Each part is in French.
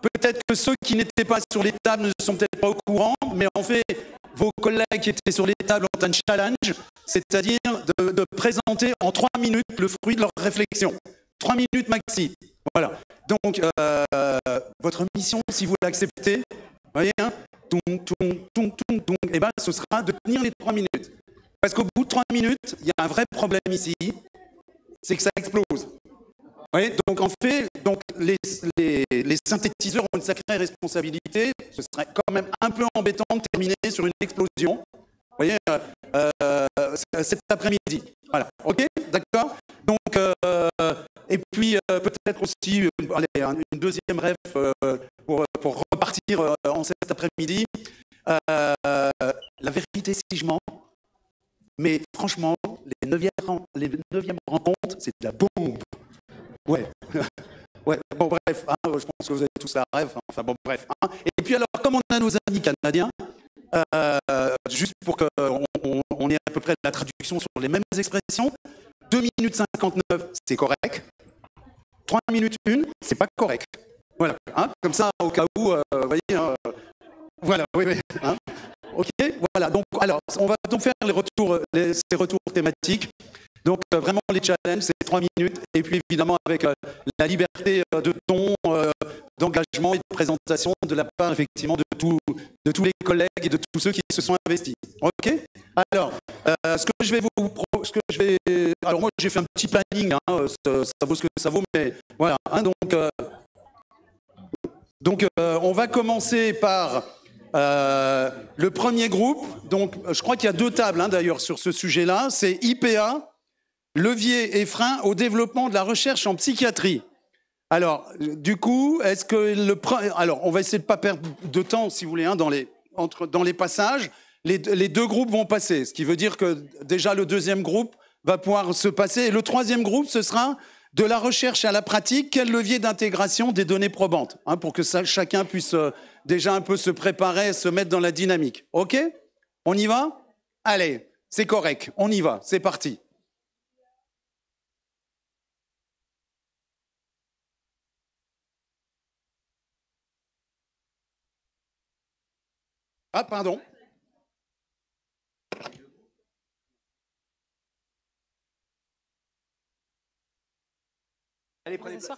peut-être que ceux qui n'étaient pas sur les tables ne sont peut-être pas au courant, mais en fait, vos collègues qui étaient sur les tables ont un challenge, c'est-à-dire de présenter en 3 minutes le fruit de leur réflexion. 3 minutes maxi. Voilà. Donc, votre mission, si vous l'acceptez, vous voyez, hein, et ben, ce sera de tenir les 3 minutes. Parce qu'au bout de 3 minutes, il y a un vrai problème ici, c'est que ça explose. Oui, donc en fait, les synthétiseurs ont une sacrée responsabilité. Ce serait quand même un peu embêtant de terminer sur une explosion. Vous voyez, cet après-midi. Voilà, ok, d'accord. Donc, et puis peut-être aussi une deuxième rêve pour repartir en cet après-midi. La vérité, si je mens, mais franchement, les 9e rencontres, c'est de la bombe. Ouais. Ouais, bon bref, hein, je pense que vous avez tous la rêve, hein, enfin bon bref. Hein. Et puis alors, comme on a nos amis canadiens, juste pour qu'on ait à peu près la traduction sur les mêmes expressions, 2 minutes 59, c'est correct. 3 minutes 1, c'est pas correct. Voilà, hein, comme ça, au cas où, vous voyez, voilà, oui, hein. Ok, voilà, donc alors, on va donc faire ces retours thématiques. Donc vraiment les challenges, c'est 3 minutes, et puis évidemment avec la liberté de ton, d'engagement et de présentation de la part effectivement de tous les collègues et de tous ceux qui se sont investis. Ok. Alors, alors moi j'ai fait un petit planning, hein, ça vaut ce que ça vaut, mais voilà. Hein, donc on va commencer par le premier groupe. Donc je crois qu'il y a 2 tables, hein, d'ailleurs sur ce sujet-là. C'est IPA. Levier et frein au développement de la recherche en psychiatrie. Alors, du coup, alors, on va essayer de ne pas perdre de temps, si vous voulez, hein, dans les passages. Les 2 groupes vont passer, ce qui veut dire que déjà le 2e groupe va pouvoir se passer. Et le 3e groupe, ce sera de la recherche à la pratique. Quel levier d'intégration des données probantes, hein, pour que chacun puisse déjà un peu se préparer, se mettre dans la dynamique. OK? On y va? Allez, c'est correct. On y va. C'est parti. Ah, pardon. Allez, prenez place.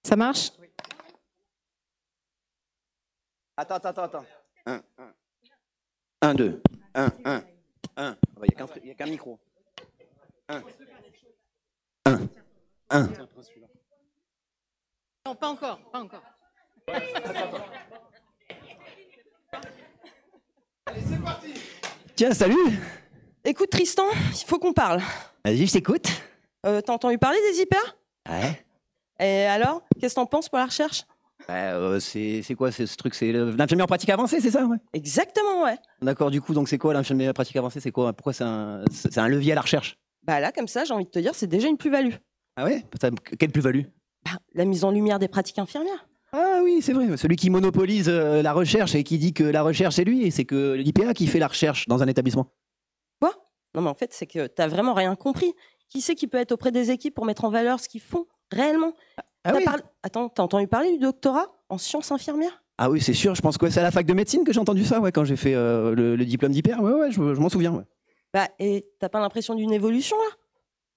Ça marche? Oui. Attends. 1, 2. 1. Il n'y a qu'un micro. 1. Non, pas encore. Allez, c'est parti. Tiens, salut. Écoute Tristan, il faut qu'on parle. Vas-y, je t'écoute. T'as entendu parler des IPA? Ouais. Et alors, qu'est-ce que t'en penses pour la recherche? C'est quoi ce truc? C'est l'infirmier en pratique avancée, c'est ça, ouais? Exactement, ouais. D'accord, du coup, donc c'est quoi l'infirmier en pratique avancée? C'est quoi? Pourquoi c'est un levier à la recherche? Bah là, comme ça, j'ai envie de te dire, c'est déjà une plus-value. Ah ouais? Quelle plus-value? La mise en lumière des pratiques infirmières. Ah oui, c'est vrai. Celui qui monopolise la recherche et qui dit que la recherche, c'est lui, et c'est que l'IPA qui fait la recherche dans un établissement. Quoi? Non, mais en fait, c'est que t'as vraiment rien compris. Qui c'est qui peut être auprès des équipes pour mettre en valeur ce qu'ils font réellement? Oui. Attends, t'as entendu parler du doctorat en sciences infirmières? Ah oui, c'est sûr. Je pense que c'est à la fac de médecine que j'ai entendu ça, ouais, quand j'ai fait le diplôme d'IPA. Ouais, je m'en souviens. Ouais. Bah, et t'as pas l'impression d'une évolution, là?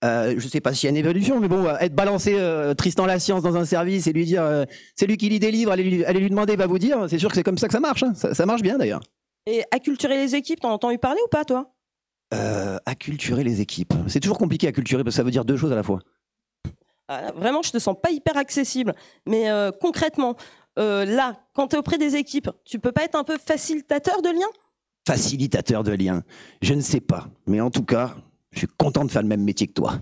Je sais pas s'il y a une évolution, mais bon, être balancé Tristan la science dans un service et lui dire c'est lui qui lit des livres, allez lui demander, va vous dire, c'est sûr que c'est comme ça que ça marche. Hein. Ça marche bien d'ailleurs. Et acculturer les équipes, t'en as entendu parler ou pas, toi? Acculturer les équipes. C'est toujours compliqué à acculturer parce que ça veut dire 2 choses à la fois. Ah, vraiment, je te sens pas hyper accessible. Mais concrètement, là, quand tu es auprès des équipes, tu peux pas être un peu facilitateur de liens? Facilitateur de liens. Je ne sais pas. Mais en tout cas, je suis content de faire le même métier que toi.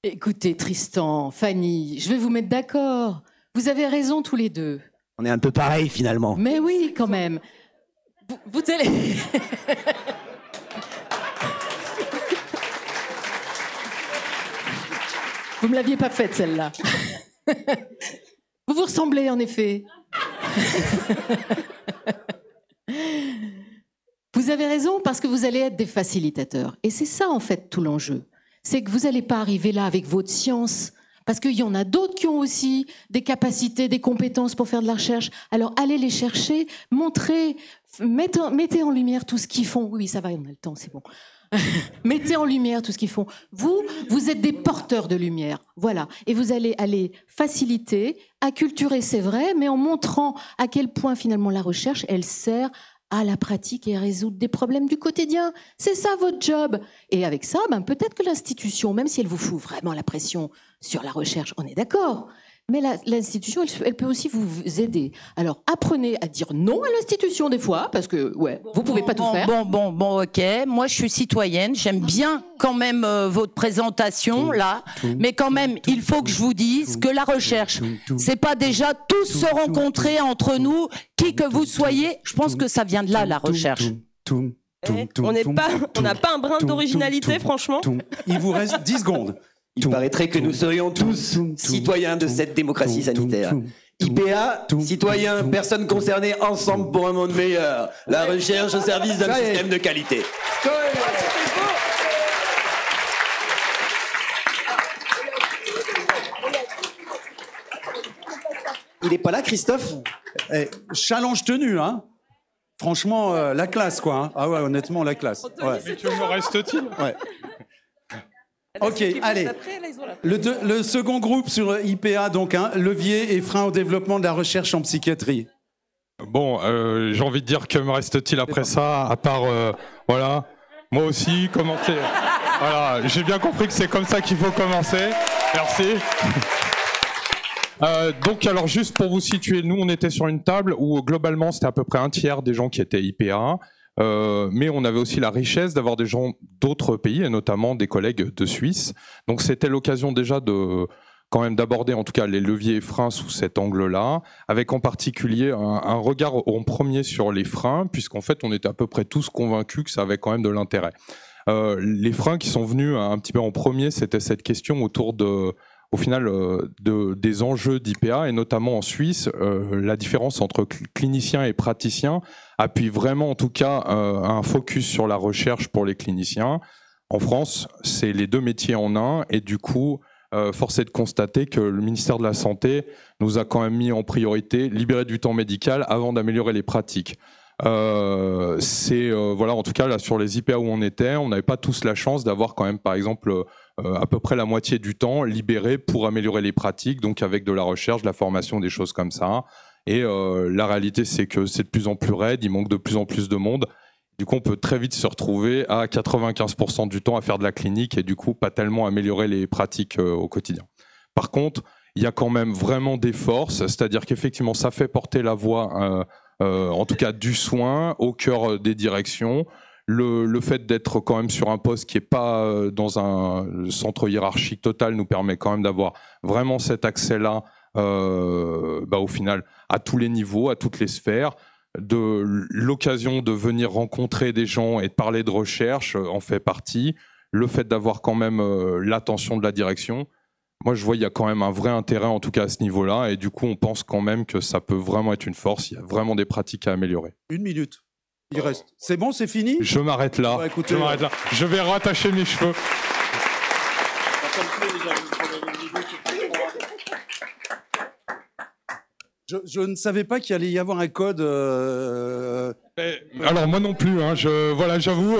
Écoutez, Tristan, Fanny, je vais vous mettre d'accord. Vous avez raison tous les 2. On est un peu pareil finalement. Mais oui, quand même. Vous allez... Vous me l'aviez pas faite, celle-là. Vous vous ressemblez, en effet. Vous avez raison, parce que vous allez être des facilitateurs. Et c'est ça, en fait, tout l'enjeu. c'est que vous n'allez pas arriver là avec votre science. Parce qu'il y en a d'autres qui ont aussi des capacités, des compétences pour faire de la recherche. Alors allez les chercher, montrez, mettez en lumière tout ce qu'ils font. Oui, ça va, on a le temps, c'est bon. Mettez en lumière tout ce qu'ils font. Vous êtes des porteurs de lumière, voilà. Et vous allez aller faciliter, acculturer, c'est vrai, mais en montrant à quel point finalement la recherche, elle sert à la pratique et à résoudre des problèmes du quotidien. C'est ça votre job. Et avec ça, peut-être que l'institution, même si elle vous fout vraiment la pression sur la recherche, on est d'accord. Mais l'institution, elle peut aussi vous aider. Alors, apprenez à dire non à l'institution des fois, parce que, vous pouvez pas tout faire. Bon, ok. Moi, je suis citoyenne. J'aime bien quand même votre présentation, là. Mais quand même, il faut que je vous dise que la recherche, c'est pas déjà tous se rencontrer entre nous, qui que vous soyez. Je pense que ça vient de là, la recherche. On n'a pas un brin d'originalité, franchement. Il vous reste 10 secondes. Il paraîtrait que nous serions tous citoyens de cette démocratie sanitaire. IPA, citoyens, personnes concernées, ensemble pour un monde meilleur. La recherche au service d'un système de qualité. Il n'est pas là, Christophe? Challenge tenu, hein. Franchement, la classe, quoi. Hein. Ah ouais, honnêtement, la classe. Ouais. Mais que me reste-t-il? Ouais. Ok, allez. Le second groupe sur IPA, donc, levier et frein au développement de la recherche en psychiatrie. Bon, j'ai envie de dire que me reste-t-il après ça, à part, voilà, moi aussi, commenter. Voilà, j'ai bien compris que c'est comme ça qu'il faut commencer. Merci. Donc, alors, juste pour vous situer, nous, on était sur une table où, globalement, c'était à peu près un tiers des gens qui étaient IPA. Mais on avait aussi la richesse d'avoir des gens d'autres pays, et notamment des collègues de Suisse. Donc c'était l'occasion déjà quand même d'aborder en tout cas les leviers et freins sous cet angle-là, avec en particulier un regard en premier sur les freins, puisqu'en fait on était à peu près tous convaincus que ça avait quand même de l'intérêt. Les freins qui sont venus un petit peu en premier, c'était cette question autour au final des enjeux d'IPA, et notamment en Suisse, la différence entre cliniciens et praticiens appuie vraiment en tout cas un focus sur la recherche pour les cliniciens. En France, c'est les deux métiers en un, et du coup, force est de constater que le ministère de la Santé nous a quand même mis en priorité libérer du temps médical avant d'améliorer les pratiques. Voilà, en tout cas là sur les IPA où on était, on n'avait pas tous la chance d'avoir quand même par exemple à peu près la moitié du temps libéré pour améliorer les pratiques, donc avec de la recherche, de la formation, des choses comme ça. Et la réalité, c'est que c'est de plus en plus raide, il manque de plus en plus de monde. Du coup, on peut très vite se retrouver à 95% du temps à faire de la clinique et du coup, pas tellement améliorer les pratiques au quotidien. Par contre, il y a quand même vraiment des forces, c'est-à-dire qu'effectivement, ça fait porter la voix, en tout cas du soin, au cœur des directions. Le fait d'être quand même sur un poste qui n'est pas dans un centre hiérarchique total nous permet quand même d'avoir vraiment cet accès-là, au final, à tous les niveaux, à toutes les sphères. De l'occasion de venir rencontrer des gens et de parler de recherche en fait partie. Le fait d'avoir quand même l'attention de la direction. Moi, je vois il y a quand même un vrai intérêt, en tout cas à ce niveau-là, et du coup, on pense quand même que ça peut vraiment être une force. Il y a vraiment des pratiques à améliorer. 1 minute. Il reste. C'est bon, c'est fini? Je m'arrête là. Bah, écoutez, je vais rattacher mes cheveux. Je ne savais pas qu'il allait y avoir un code. Alors moi non plus, hein, j'avoue,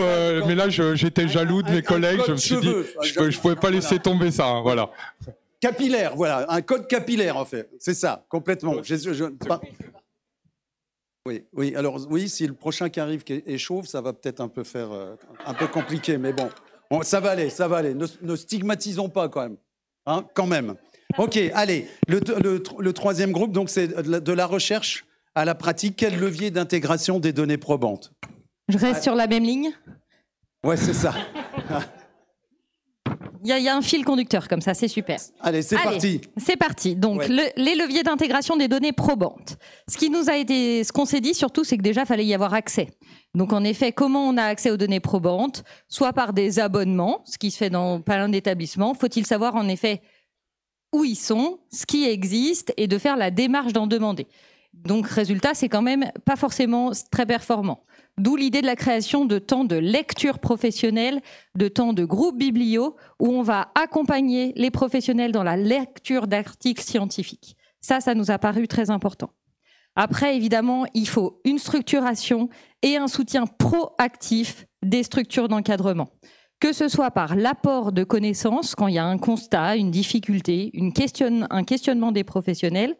mais là j'étais jaloux de mes collègues, je me suis dit je pouvais pas laisser tomber ça, hein, voilà. Capillaire, voilà, un code capillaire en fait, c'est ça, complètement. Oui, alors oui, si le prochain qui arrive est chauve, ça va peut-être un peu faire un peu compliqué, mais bon, ça va aller. Ne stigmatisons pas quand même, hein, quand même. Ok, allez, le troisième groupe, donc c'est de la recherche à la pratique. Quel levier d'intégration des données probantes? Je reste sur la même ligne. Ouais, c'est ça. Il y a un fil conducteur comme ça, c'est super. Allez, c'est parti. C'est parti. Donc, les leviers d'intégration des données probantes. Ce qu'on s'est dit surtout, c'est que déjà, il fallait y avoir accès. Donc, en effet, comment on a accès aux données probantes? Soit par des abonnements, ce qui se fait dans pas mal d'établissements. Faut-il savoir, en effet, où ils sont, ce qui existe, et de faire la démarche d'en demander. Donc, résultat, c'est quand même pas forcément très performant. D'où l'idée de la création de temps de lecture professionnelle, de temps de groupe biblio, où on va accompagner les professionnels dans la lecture d'articles scientifiques. Ça nous a paru très important. Après, évidemment, il faut une structuration et un soutien proactif des structures d'encadrement. Que ce soit par l'apport de connaissances, quand il y a un constat, une difficulté, un questionnement des professionnels,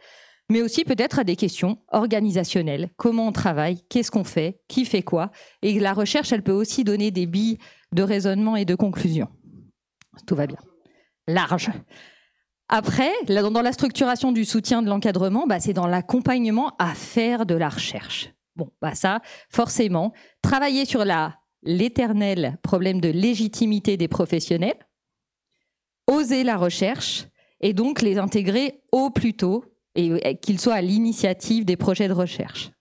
mais aussi peut-être à des questions organisationnelles. Comment on travaille? Qu'est-ce qu'on fait? Qui fait quoi? Et la recherche, elle peut aussi donner des billes de raisonnement et de conclusion. Tout va bien. Large. Après, dans la structuration du soutien de l'encadrement, c'est dans l'accompagnement à faire de la recherche. Bon, ça, forcément, travailler sur l'éternel problème de légitimité des professionnels, oser la recherche et donc les intégrer au plus tôt et qu'ils soient à l'initiative des projets de recherche.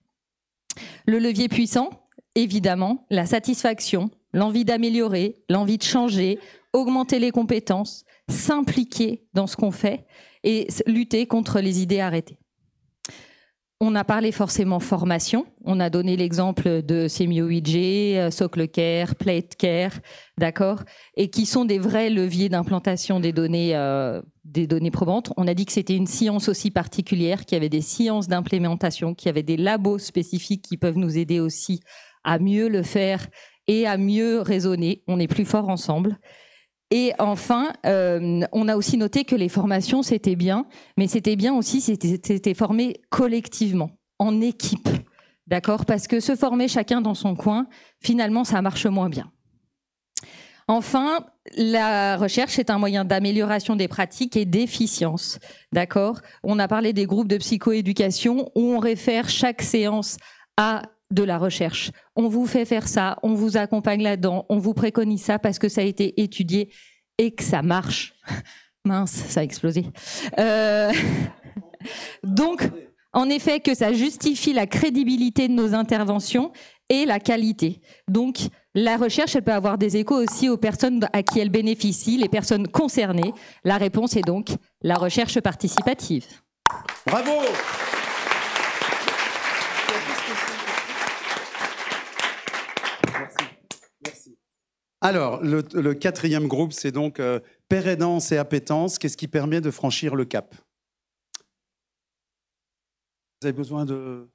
Le levier puissant, évidemment, la satisfaction, l'envie d'améliorer, l'envie de changer, augmenter les compétences, s'impliquer dans ce qu'on fait et lutter contre les idées arrêtées. On a parlé forcément formation. On a donné l'exemple de SemioIJ, SocleCare, PlateCare, d'accord, et qui sont des vrais leviers d'implantation des données probantes. On a dit que c'était une science aussi particulière, qu'il y avait des sciences d'implémentation, qu'il y avait des labos spécifiques qui peuvent nous aider aussi à mieux le faire et à mieux raisonner. On est plus fort ensemble. Et enfin, on a aussi noté que les formations, c'était bien, mais c'était bien aussi, c'était formé collectivement, en équipe, d'accord? Parce que se former chacun dans son coin, finalement, ça marche moins bien. Enfin, la recherche est un moyen d'amélioration des pratiques et d'efficience, d'accord? On a parlé des groupes de psychoéducation où on réfère chaque séance à de la recherche. On vous fait faire ça, on vous accompagne là-dedans, on vous préconise ça parce que ça a été étudié et que ça marche. Mince, ça a explosé. Donc, en effet, que ça justifie la crédibilité de nos interventions et la qualité. Donc, la recherche, elle peut avoir des échos aussi aux personnes à qui elle bénéficie, les personnes concernées. La réponse est donc la recherche participative. Bravo! Alors, le quatrième groupe, c'est donc pérédance et appétence. Qu'est-ce qui permet de franchir le cap? Vous avez besoin de...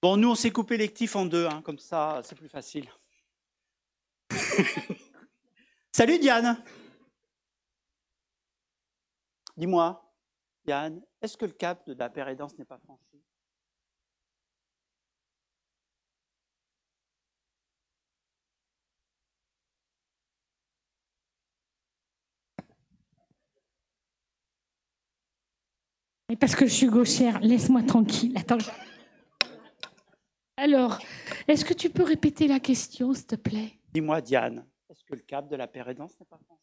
Bon, nous, on s'est coupé l'actif en deux, comme ça, c'est plus facile. Salut, Diane. Dis-moi, Diane, est-ce que le cap de la pérédance n'est pas franchi? Parce que je suis gauchère, laisse-moi tranquille. Attends. Alors, est-ce que tu peux répéter la question, s'il te plaît? Dis-moi, Diane, est-ce que le cap de la pérédance n'est pas franchi?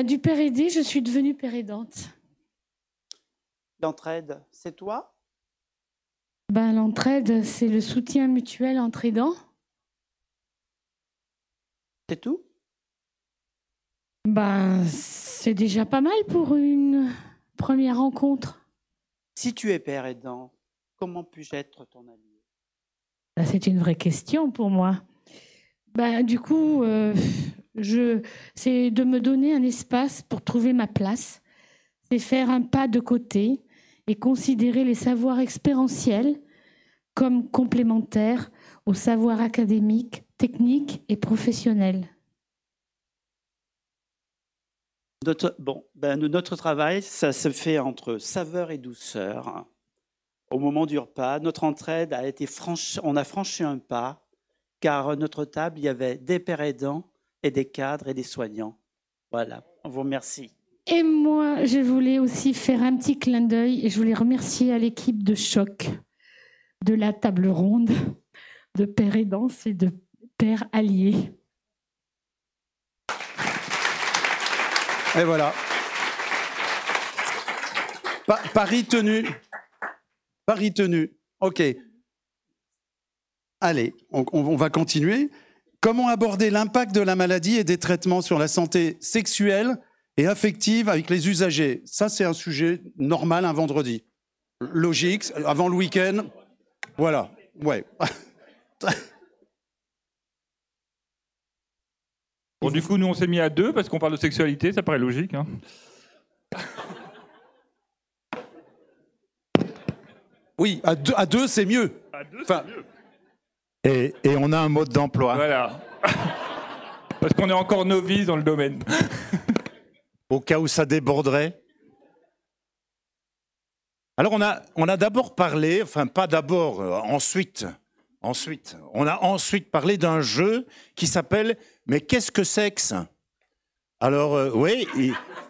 Du pérédé, je suis devenue pérédante. L'entraide, c'est toi? L'entraide, c'est le soutien mutuel entre aidants. C'est tout? C'est déjà pas mal pour une première rencontre. Si tu es père aidant, comment puis-je être ton allié? C'est une vraie question pour moi. Du coup, c'est de me donner un espace pour trouver ma place. C'est faire un pas de côté et considérer les savoirs expérientiels comme complémentaires aux savoirs académiques, techniques et professionnels. Notre travail, ça se fait entre saveur et douceur. Au moment du repas, notre entraide a été on a franchi un pas, car à notre table, il y avait des pères aidants et des cadres et des soignants. Voilà, on vous remercie. Et moi, je voulais aussi faire un petit clin d'œil et je voulais remercier à l'équipe de Choc, de la table ronde, de pères aidants et de pères alliés. Et voilà. Pari tenu. Pari tenu. OK. Allez, on va continuer. Comment aborder l'impact de la maladie et des traitements sur la santé sexuelle et affective avec les usagers. Ça, c'est un sujet normal un vendredi. Logique, avant le week-end. Voilà, ouais. Bon, du coup, nous, on s'est mis à 2 parce qu'on parle de sexualité, ça paraît logique. Hein. Oui, à deux, c'est mieux. À 2, Enfin, c'est mieux. Et on a un mode d'emploi. Voilà. Parce qu'on est encore novice dans le domaine. Au cas où ça déborderait. Alors on a d'abord parlé, enfin pas d'abord, ensuite, on a ensuite parlé d'un jeu qui s'appelle « Mais qu'est-ce que sexe ?» Alors oui,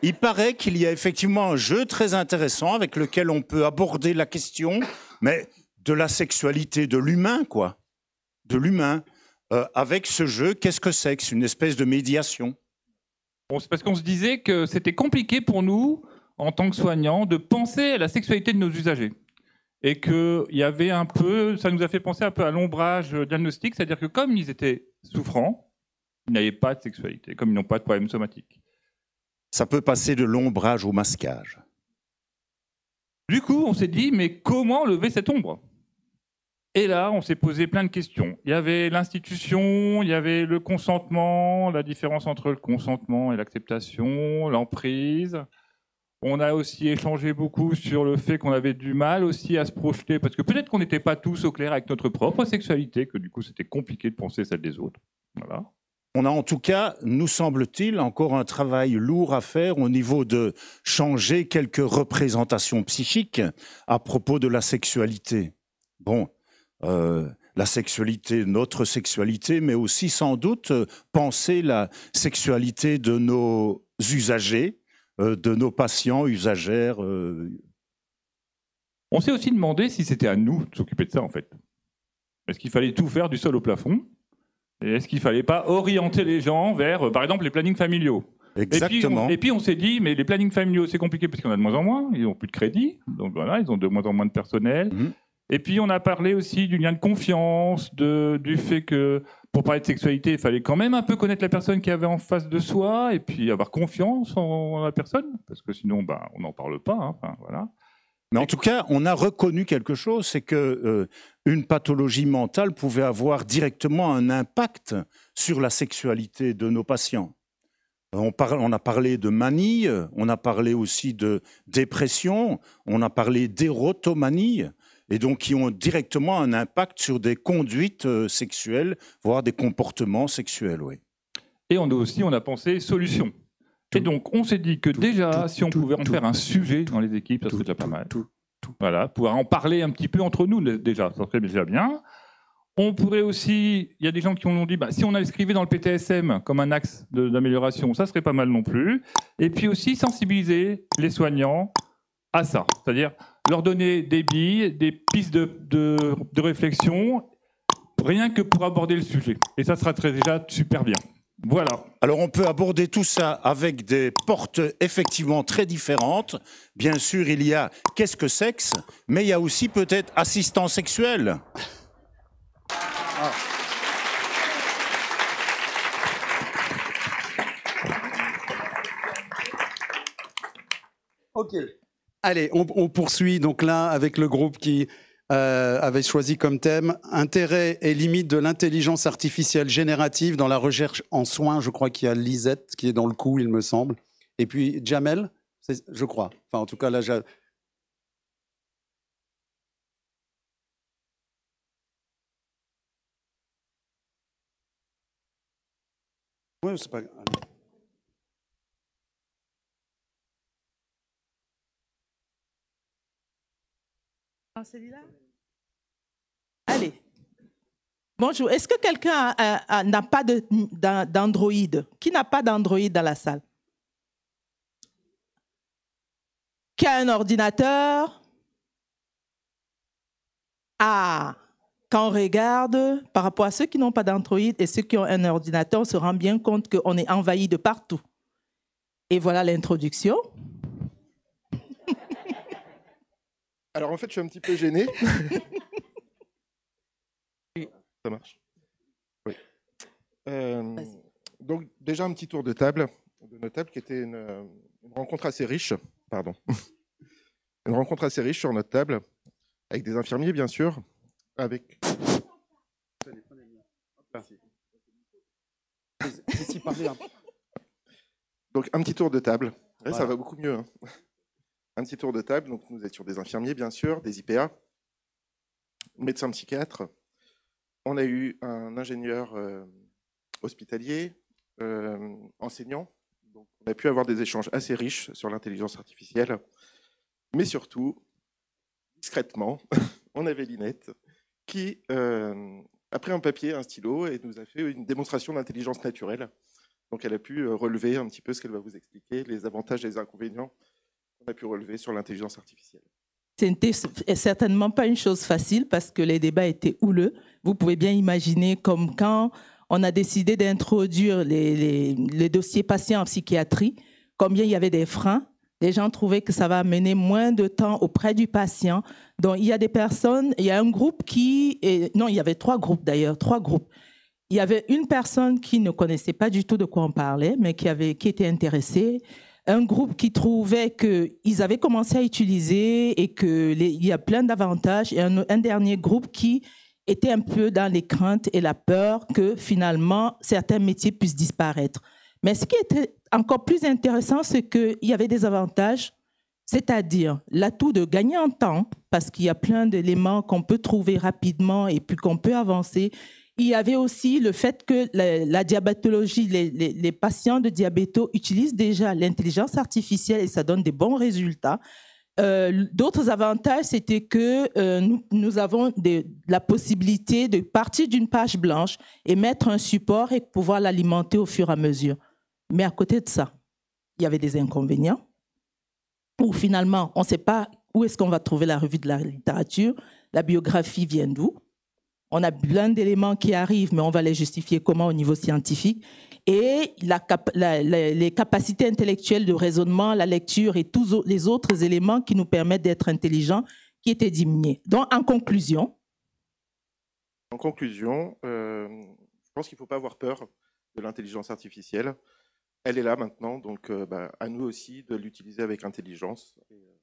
il paraît qu'il y a effectivement un jeu très intéressant avec lequel on peut aborder la question, mais de la sexualité, de l'humain quoi, de l'humain. Avec ce jeu, qu'est-ce que sexe? Une espèce de médiation. Bon, c'est parce qu'on se disait que c'était compliqué pour nous, en tant que soignants, de penser à la sexualité de nos usagers. Et qu'il y avait un peu, ça nous a fait penser un peu à l'ombrage diagnostique, c'est-à-dire que comme ils étaient souffrants, ils n'avaient pas de sexualité, comme ils n'ont pas de problème somatique. Ça peut passer de l'ombrage au masquage. Du coup, on s'est dit, mais comment lever cette ombre? Et là, on s'est posé plein de questions. Il y avait l'institution, il y avait le consentement, la différence entre le consentement et l'acceptation, l'emprise. On a aussi échangé beaucoup sur le fait qu'on avait du mal aussi à se projeter, parce que peut-être qu'on n'était pas tous au clair avec notre propre sexualité, que du coup c'était compliqué de penser celle des autres. Voilà. On a en tout cas, nous semble-t-il, encore un travail lourd à faire au niveau de changer quelques représentations psychiques à propos de la sexualité. Bon, la sexualité, notre sexualité, mais aussi sans doute penser la sexualité de nos usagers, de nos patients, usagères. On s'est aussi demandé si c'était à nous de s'occuper de ça, en fait. Est-ce qu'il fallait tout faire du sol au plafond? Et est-ce qu'il ne fallait pas orienter les gens vers, par exemple, les plannings familiaux? Exactement. Et puis on s'est dit, mais les plannings familiaux, c'est compliqué parce qu'il y en a de moins en moins, ils n'ont plus de crédit, donc voilà, ils ont de moins en moins de personnel. Et puis on a parlé aussi du lien de confiance, du fait que pour parler de sexualité, il fallait quand même un peu connaître la personne qui avait en face de soi et puis avoir confiance en la personne, parce que sinon on n'en parle pas. Hein, enfin, voilà. Mais en tout cas, on a reconnu quelque chose, c'est que une pathologie mentale pouvait avoir directement un impact sur la sexualité de nos patients. On a parlé de manie, on a parlé aussi de dépression, on a parlé d'érotomanie, et donc qui ont directement un impact sur des conduites sexuelles, voire des comportements sexuels. Oui. Et on a pensé solution. Et donc, on s'est dit que déjà, si on pouvait en faire un sujet dans les équipes, ça serait déjà pas mal. Voilà, pouvoir en parler un petit peu entre nous, déjà, ça serait déjà bien. On pourrait aussi, il y a des gens qui ont dit, si on inscrivait dans le PTSM comme un axe d'amélioration, ça serait pas mal non plus. Et puis aussi sensibiliser les soignants à ça, c'est-à-dire leur donner des billes, des pistes de réflexion, rien que pour aborder le sujet. Et ça sera déjà super bien. Voilà. Alors on peut aborder tout ça avec des portes effectivement très différentes. Bien sûr, il y a qu'est-ce que sexe, mais il y a aussi peut-être assistant sexuel. Ok. Allez, on poursuit donc là avec le groupe qui avait choisi comme thème « Intérêt et limites de l'intelligence artificielle générative dans la recherche en soins ». Je crois qu'il y a Lisette qui est dans le coup, il me semble. Et puis Jamel, je crois. Enfin, en tout cas, là, oui, c'est pas... Celui-là ? Allez. Bonjour. Est-ce que quelqu'un n'a pas d'Android? Qui n'a pas d'Android dans la salle? Qui a un ordinateur? Ah, quand on regarde par rapport à ceux qui n'ont pas d'Android et ceux qui ont un ordinateur, on se rend bien compte qu'on est envahi de partout. Et voilà l'introduction. Alors en fait, je suis un petit peu gêné. Ça marche. Oui. Donc déjà un petit tour de table de table qui était une rencontre assez riche, pardon. Une rencontre assez riche sur notre table, avec des infirmiers, bien sûr, avec... Donc, un petit tour de table. Ouais, voilà. Ça va beaucoup mieux. Hein. Un petit tour de table. Donc, nous étions des infirmiers, bien sûr, des IPA, médecins psychiatres. On a eu un ingénieur hospitalier, enseignant. Donc, on a pu avoir des échanges assez riches sur l'intelligence artificielle. Mais surtout, discrètement, on avait Linette qui a pris un papier, un stylo et nous a fait une démonstration d'intelligence naturelle. Donc, elle a pu relever un petit peu ce qu'elle va vous expliquer, les avantages et les inconvénients qu'on a pu relever sur l'intelligence artificielle. Ce n'était certainement pas une chose facile parce que les débats étaient houleux. Vous pouvez bien imaginer comme quand on a décidé d'introduire les dossiers patients en psychiatrie, combien il y avait des freins. Les gens trouvaient que ça va amener moins de temps auprès du patient. Donc, il y a des personnes, il y a un groupe non, il y avait 3 groupes d'ailleurs, 3 groupes. Il y avait une personne qui ne connaissait pas du tout de quoi on parlait, mais qui était intéressée. Un groupe qui trouvait qu'ils avaient commencé à utiliser et qu'il y a plein d'avantages. Et un dernier groupe qui était un peu dans les craintes et la peur que finalement certains métiers puissent disparaître. Mais ce qui était encore plus intéressant, c'est qu'il y avait des avantages, c'est-à-dire l'atout de gagner en temps, parce qu'il y a plein d'éléments qu'on peut trouver rapidement et puis qu'on peut avancer. Il y avait aussi le fait que la diabétologie, les patients de diabéto utilisent déjà l'intelligence artificielle et ça donne des bons résultats. D'autres avantages, c'était que nous avons la possibilité de partir d'une page blanche et mettre un support et pouvoir l'alimenter au fur et à mesure. Mais à côté de ça, il y avait des inconvénients où finalement, on ne sait pas où est-ce qu'on va trouver la revue de la littérature, la biographie vient d'où. On a plein d'éléments qui arrivent, mais on va les justifier comment au niveau scientifique. Et les capacités intellectuelles de raisonnement, la lecture et tous les autres éléments qui nous permettent d'être intelligents qui étaient diminués. Donc, en conclusion, je pense qu'il ne faut pas avoir peur de l'intelligence artificielle. Elle est là maintenant, donc à nous aussi de l'utiliser avec intelligence et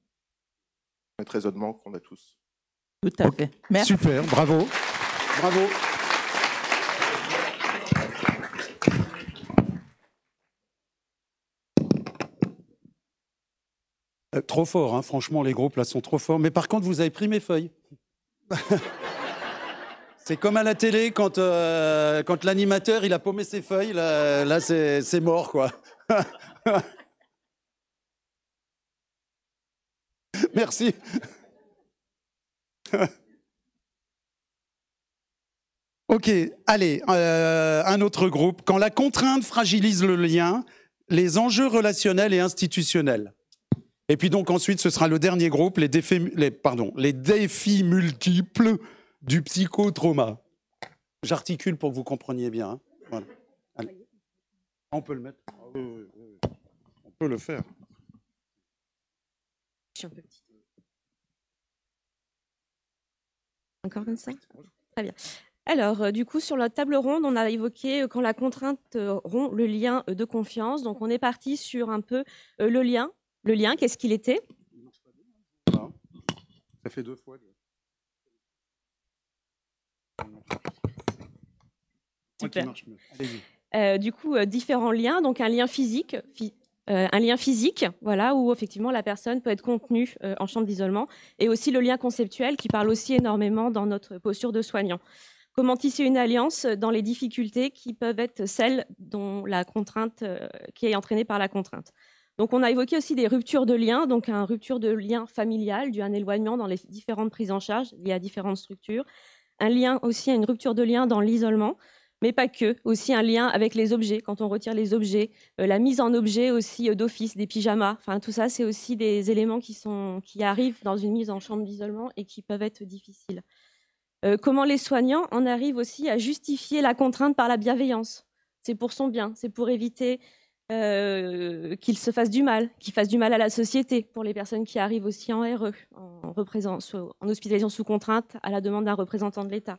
notre raisonnement qu'on a tous. Tout à fait. Merci. Super, bravo. Bravo. Trop fort, hein, franchement, les groupes là sont trop forts. Mais par contre, vous avez pris mes feuilles. C'est comme à la télé quand l'animateur il a paumé ses feuilles, là c'est mort quoi. Merci. Ok, allez, un autre groupe. Quand la contrainte fragilise le lien, les enjeux relationnels et institutionnels. Et puis donc ensuite, ce sera le dernier groupe, les défis multiples du psychotrauma. J'articule pour que vous compreniez bien. Hein. Voilà. Allez. On peut le mettre. Oui. On peut le faire. Je suis un peu petite. Encore 25 ? Très bien. Alors, du coup, sur la table ronde, on a évoqué quand la contrainte rompt le lien de confiance. Donc, on est parti sur un peu le lien. Le lien, qu'est-ce qu'il était ? Ça fait 2 fois. Super. Du coup, différents liens. Donc, un lien physique. Voilà, où effectivement la personne peut être contenue en chambre d'isolement. Et aussi le lien conceptuel qui parle aussi énormément dans notre posture de soignant. Comment tisser une alliance dans les difficultés qui peuvent être celles dont la contrainte, qui est entraînée par la contrainte. Donc, on a évoqué aussi des ruptures de liens, donc une rupture de lien familial, dû à un éloignement dans les différentes prises en charge liées à différentes structures. Un lien aussi à une rupture de lien dans l'isolement, mais pas que, aussi un lien avec les objets, quand on retire les objets, la mise en objet aussi d'office, des pyjamas, enfin tout ça, c'est aussi des éléments qui arrivent dans une mise en chambre d'isolement et qui peuvent être difficiles. Comment les soignants en arrivent aussi à justifier la contrainte par la bienveillance. C'est pour son bien, c'est pour éviter qu'il se fasse du mal, qu'il fasse du mal à la société, pour les personnes qui arrivent aussi en RE, en hospitalisation sous contrainte, à la demande d'un représentant de l'État.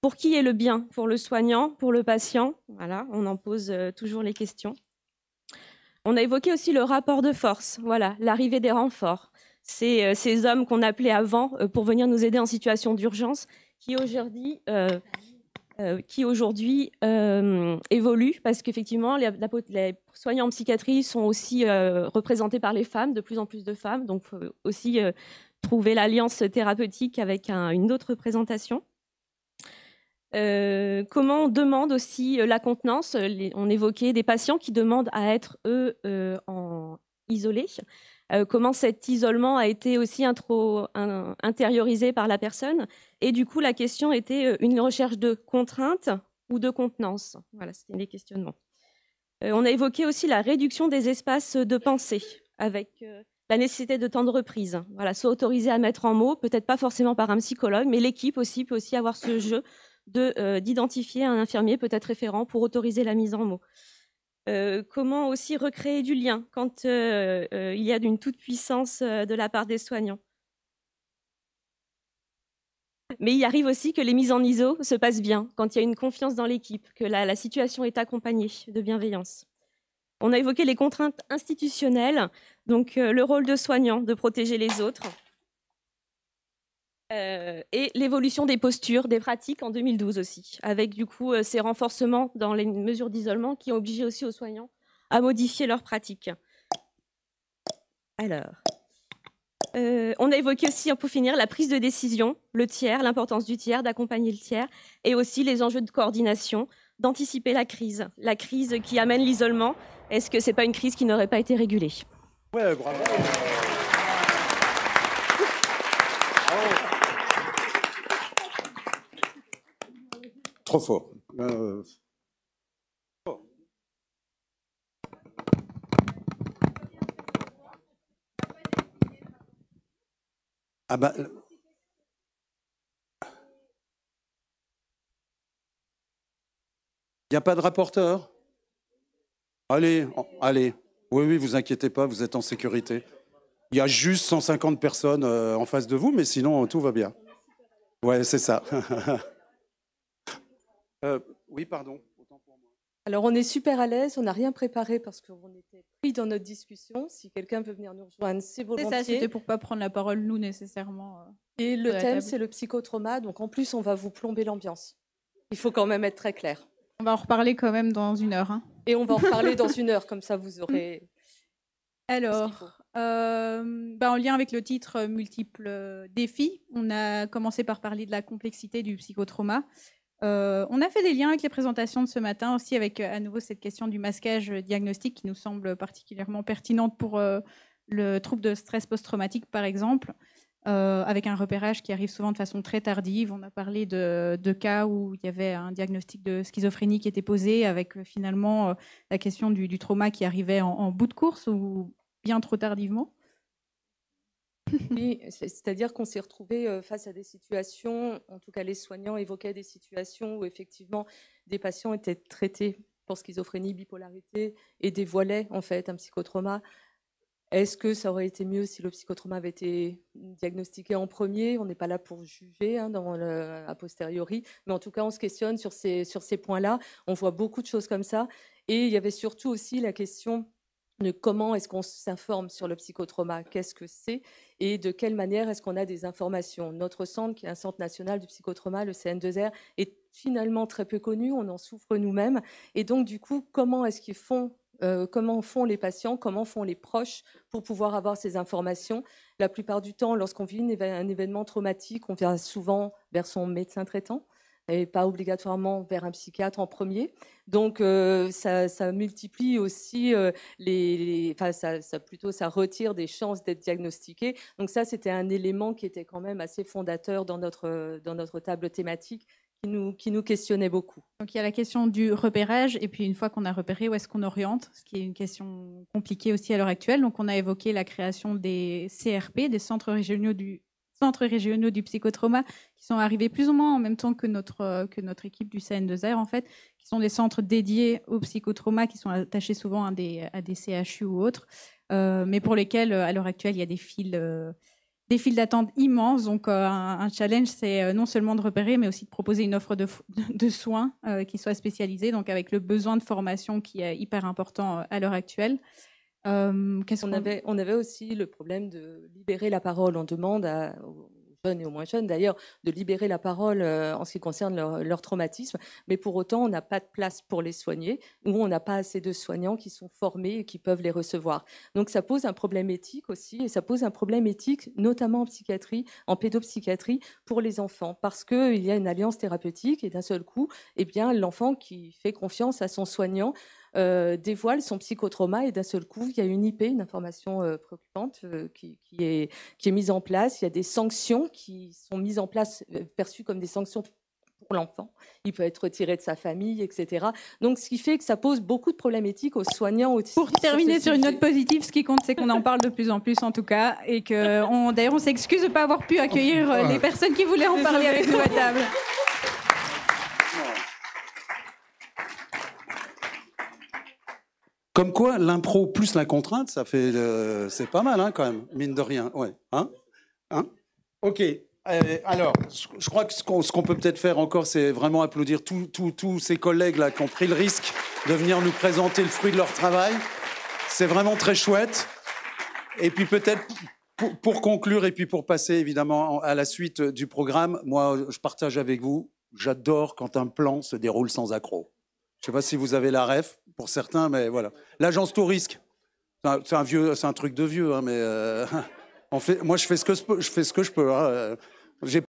Pour qui est le bien ? Pour le soignant, pour le patient ? Voilà, on en pose toujours les questions. On a évoqué aussi le rapport de force, voilà, l'arrivée des renforts. C'est ces hommes qu'on appelait avant pour venir nous aider en situation d'urgence qui aujourd'hui évoluent parce qu'effectivement, les soignants en psychiatrie sont aussi représentés par les femmes, de plus en plus de femmes, donc il faut aussi trouver l'alliance thérapeutique avec une autre représentation. Comment on demande aussi la contenance. On évoquait des patients qui demandent à être, eux, isolés. Comment cet isolement a été aussi intériorisé par la personne. Et du coup, la question était une recherche de contrainte ou de contenance. Voilà, c'était les questionnements. On a évoqué aussi la réduction des espaces de pensée avec la nécessité de temps de reprise. Voilà, s'autoriser à mettre en mots, peut-être pas forcément par un psychologue, mais l'équipe aussi peut aussi avoir ce jeu d'identifier un infirmier peut-être référent pour autoriser la mise en mots. Comment aussi recréer du lien quand il y a d'une toute-puissance de la part des soignants. Mais il arrive aussi que les mises en ISO se passent bien, quand il y a une confiance dans l'équipe, que la situation est accompagnée de bienveillance. On a évoqué les contraintes institutionnelles, donc le rôle de soignant, de protéger les autres, et l'évolution des postures, des pratiques en 2012 aussi, avec du coup ces renforcements dans les mesures d'isolement qui ont obligé aussi aux soignants à modifier leurs pratiques. Alors, on a évoqué aussi, pour finir, la prise de décision, le tiers, l'importance du tiers, d'accompagner le tiers, et aussi les enjeux de coordination, d'anticiper la crise qui amène l'isolement. Est-ce que c'est pas une crise qui n'aurait pas été régulée? Ouais, bravo. Trop fort. Ah bah. Il n'y a pas de rapporteur? Allez, allez. Oui, vous inquiétez pas, vous êtes en sécurité. Il y a juste 150 personnes en face de vous, mais sinon, tout va bien. Ouais, c'est ça. Oui, pardon. Alors, on est super à l'aise, on n'a rien préparé parce qu'on était pris dans notre discussion. Si quelqu'un veut venir nous rejoindre, c'est volontiers. C'est ça, c'était pour pas prendre la parole, nous, nécessairement. Et le thème, c'est le psychotrauma. Donc, en plus, on va vous plomber l'ambiance. Il faut quand même être très clair. On va en reparler quand même dans 1 heure. Hein. Et on va en reparler dans 1 heure, comme ça, vous aurez... Alors, en lien avec le titre multiples défis, on a commencé par parler de la complexité du psychotrauma. On a fait des liens avec les présentations de ce matin aussi avec à nouveau cette question du masquage diagnostique qui nous semble particulièrement pertinente pour le trouble de stress post-traumatique par exemple, avec un repérage qui arrive souvent de façon très tardive. On a parlé de cas où il y avait un diagnostic de schizophrénie qui était posé avec finalement la question du trauma qui arrivait en bout de course ou bien trop tardivement. Oui, c'est-à-dire qu'on s'est retrouvé face à des situations, en tout cas les soignants évoquaient des situations où effectivement des patients étaient traités pour schizophrénie, bipolarité et dévoilaient en fait un psychotrauma. Est-ce que ça aurait été mieux si le psychotrauma avait été diagnostiqué en premier? On n'est pas là pour juger a posteriori, mais en tout cas on se questionne sur ces points-là. On voit beaucoup de choses comme ça. Et il y avait surtout aussi la question de comment est-ce qu'on s'informe sur le psychotrauma, qu'est-ce que c'est et de quelle manière est-ce qu'on a des informations. Notre centre, qui est un centre national du psychotrauma, le CN2R, est finalement très peu connu, on en souffre nous-mêmes. Et donc du coup, comment est-ce qu'ils font comment font les patients, comment font les proches pour pouvoir avoir ces informations? La plupart du temps, lorsqu'on vit un événement traumatique, on vient souvent vers son médecin traitant et pas obligatoirement vers un psychiatre en premier. Donc, ça multiplie aussi ça retire des chances d'être diagnostiqué. Donc ça, c'était un élément qui était quand même assez fondateur dans notre table thématique qui nous questionnait beaucoup. Donc il y a la question du repérage, et puis une fois qu'on a repéré, où est-ce qu'on oriente, ce qui est une question compliquée aussi à l'heure actuelle. Donc on a évoqué la création des CRP, des centres régionaux du psychotrauma, qui sont arrivés plus ou moins en même temps que notre équipe du CN2R, en fait, qui sont des centres dédiés au psychotrauma, qui sont attachés souvent à des CHU ou autres, mais pour lesquels, à l'heure actuelle, il y a des files des files d'attente immenses. Donc, un challenge, c'est non seulement de repérer, mais aussi de proposer une offre de soins qui soit spécialisée, donc avec le besoin de formation qui est hyper important à l'heure actuelle. On avait aussi le problème de libérer la parole. On demande aux jeunes et aux moins jeunes, d'ailleurs, de libérer la parole en ce qui concerne leur traumatisme. Mais pour autant, on n'a pas de place pour les soigner ou on n'a pas assez de soignants qui sont formés et qui peuvent les recevoir. Donc, ça pose un problème éthique aussi, et ça pose un problème éthique, notamment en psychiatrie, en pédopsychiatrie, pour les enfants, parce qu'il y a une alliance thérapeutique et d'un seul coup, eh bien, l'enfant qui fait confiance à son soignant dévoile son psychotrauma et d'un seul coup, il y a une IP, une information préoccupante qui est mise en place. Il y a des sanctions qui sont mises en place, perçues comme des sanctions pour l'enfant. Il peut être retiré de sa famille, etc. Donc, ce qui fait que ça pose beaucoup de problèmes éthiques aux soignants aussi. Pour terminer sur une note positive, ce qui compte, c'est qu'on en parle de plus en plus, en tout cas, et que d'ailleurs, on s'excuse de ne pas avoir pu accueillir les personnes qui voulaient en parler avec nous à table. Comme quoi, l'impro plus la contrainte, ça fait, c'est pas mal, hein, quand même, mine de rien. Ouais. Hein? Ok. Alors, je crois que ce qu'on peut peut-être faire encore, c'est vraiment applaudir tous ces collègues-là qui ont pris le risque de venir nous présenter le fruit de leur travail. C'est vraiment très chouette. Et puis peut-être, pour conclure et puis pour passer évidemment à la suite du programme, moi, je partage avec vous, j'adore quand un plan se déroule sans accroc. Je ne sais pas si vous avez la ref, pour certains, mais voilà. L'agence Tourisque, c'est un truc de vieux, hein, mais moi, je fais ce que je peux. Hein. J'ai